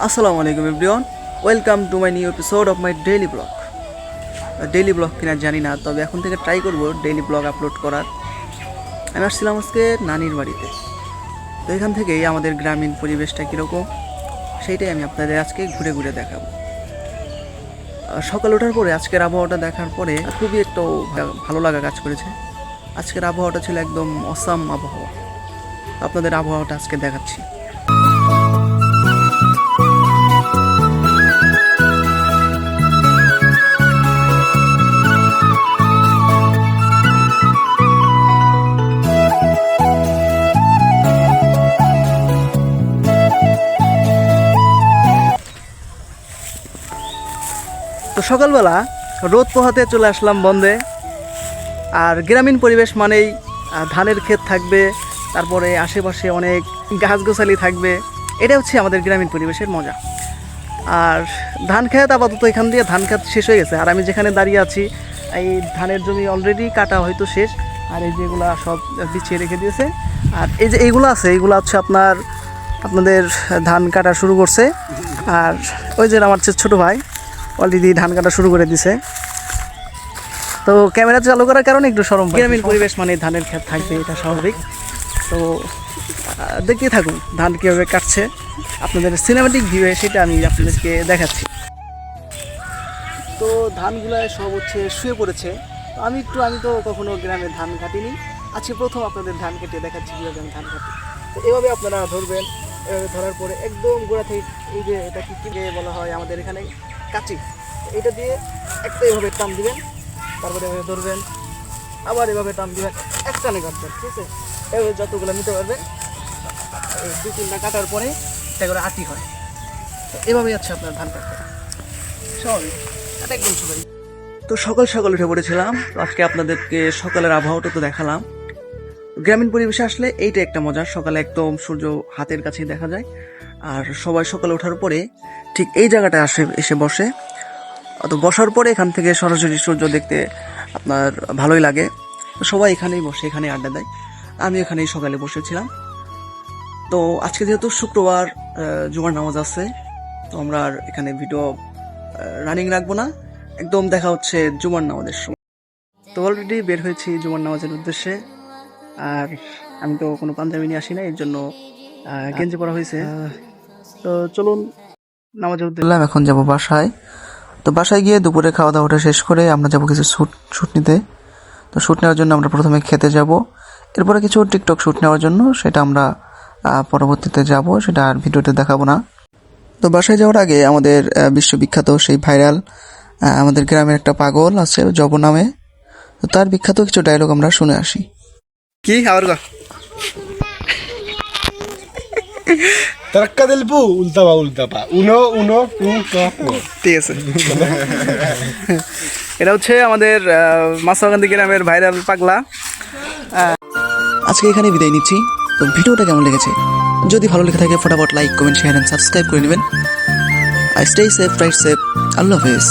আসসালামু আলাইকুম everyone, welcome to my new episode of my daily blog. Daily blog কিনা জানি না, তবে এখন থেকে ট্রাই করব ডেইলি ব্লগ আপলোড করার। আমি আসছিলাম আজকে নানির বাড়িতে, তো এখান থেকেই আমাদের গ্রামীণ পরিবেশটা কীরকম সেইটাই আমি আপনাদের আজকে ঘুরে ঘুরে দেখাবো। সকাল ওঠার পরে আজকের আবহাওয়াটা দেখার পরে খুবই একটু ভালো লাগা কাজ করেছে। আজকের আবহাওয়াটা ছিল একদম অসাম আবহাওয়া। আপনাদের আবহাওয়াটা আজকে দেখাচ্ছি। তো সকালবেলা রোদ পোহাতে চলে আসলাম বন্দে। আর গ্রামীণ পরিবেশ মানেই ধানের ক্ষেত থাকবে, তারপরে আশেপাশে অনেক গাছগাছালি থাকবে। এটা হচ্ছে আমাদের গ্রামীণ পরিবেশের মজা। আর ধান ক্ষেত আপাতত এখান দিয়ে ধান ক্ষেত শেষ হয়ে গেছে, আর আমি যেখানে দাঁড়িয়ে আছি এই ধানের জমি অলরেডি কাটা হয়তো শেষ। আর এই যেগুলো সব বিছিয়ে রেখে দিয়েছে, আর এই যে এইগুলো আছে এইগুলো হচ্ছে আপনাদের ধান কাটা শুরু করছে। আর ওই যে আমার ছোটো ভাই অলরেডি ধান কাটা শুরু করে দিছে। তো ক্যামেরা চালু করার কারণে একটু শরম। গ্রামীণ পরিবেশ মানে ধানের ক্ষেত থাকবে, এটা স্বাভাবিক। তো দেখতে থাকুন ধান কীভাবে কাটছে, আপনাদের সিনেমেটিক ভিউয়ে সেটা আমি আপনাদেরকে দেখাচ্ছি। তো ধানগুলো সব হচ্ছে শুয়ে পড়েছে। তো আমি তো কখনো গ্রামে ধান কাটিনি, আজকে প্রথম আপনাদের ধান কেটে দেখাচ্ছি কীভাবে আমি ধান কাটি। তো এভাবে আপনারা ধরবেন, এভাবে ধরার পরে একদম গোড়া থেকে এই যে এটা কি বলা হয় আমাদের এখানে কাঁচি, এটা দিয়ে একটা এভাবে টান দিবেন, তারপরে এভাবে ধরবেন, আবার এভাবে টান দিবেন, এক টানে কাটবেন। ঠিক আছে, এভাবে যতগুলো নিতে পারবেন। এই 2-3টা কাটার পরে এটা করে আটি হয়। তো এভাবেই আছে আপনার ধান কাটতে স্বাভাবিক, এটা একদম স্বাভাবিক। তো সকাল সকাল উঠে পড়েছিলাম। তো আজকে আপনাদেরকে সকালের আবহাওয়াটা তো দেখালাম। গ্রামীণ পরিবেশে আসলে এইটা একটা মজা, সকালে একদম সূর্য হাতের কাছেই দেখা যায়। আর সবাই সকালে ওঠার পরে ঠিক এই জায়গাটায় এসে বসে। তো বসার পরে এখান থেকে সরাসরি সূর্য দেখতে আপনার ভালোই লাগে। তো সবাই এখানেই বসে, এখানে আড্ডা দেয়। আমি এখানেই সকালে বসেছিলাম। তো আজকে যেহেতু শুক্রবার, জুমার নামাজ আছে, তো আমরা আর এখানে ভিডিও রানিং রাখবো না, একদম দেখা হচ্ছে জুমার নামাজের সময়। তো অলরেডি বের হয়েছি জুমার নামাজের উদ্দেশ্যে। আর আমি তো কোনো পাঞ্জাবি নিয়ে আসি না, এর জন্য গেঞ্জি পরা হয়েছে। তো চলুন নামাজের উদ্দেশ্যে। এখন যাবো বাসায়। তো বাসায় গিয়ে দুপুরে খাওয়া দাওয়াটা শেষ করে আমরা যাবো কিছু শ্যুট নিতে। তো শ্যুট নেওয়ার জন্য আমরা প্রথমে খেতে যাব, এরপরে কিছু টিকটক শ্যুট নেওয়ার জন্য, সেটা আমরা পরবর্তীতে যাব, সেটা আর ভিডিওতে দেখাবো না। তো বাসায় যাওয়ার আগে আমাদের বিশ্ববিখ্যাত সেই ভাইরাল আমাদের গ্রামের একটা পাগল আছে জব নামে, তো তার বিখ্যাত কিছু ডায়লগ আমরা শুনে আসি। কি আবার Trakka del pu, ulta pa. Uno, ঠিক আছে। এটা হচ্ছে আমাদের মাছরাকান্দি গ্রামের ভাইরাল পাগলা। আজকে এখানে বিদায় নিচ্ছি। তো ভিডিওটা কেমন লেগেছে, যদি ভালো লেগে থাকে ফটাফট like, comment, share and subscribe করে নেবেন। স্টে সেফ, রাইট সেফ, আল্লাহ হাফেজ।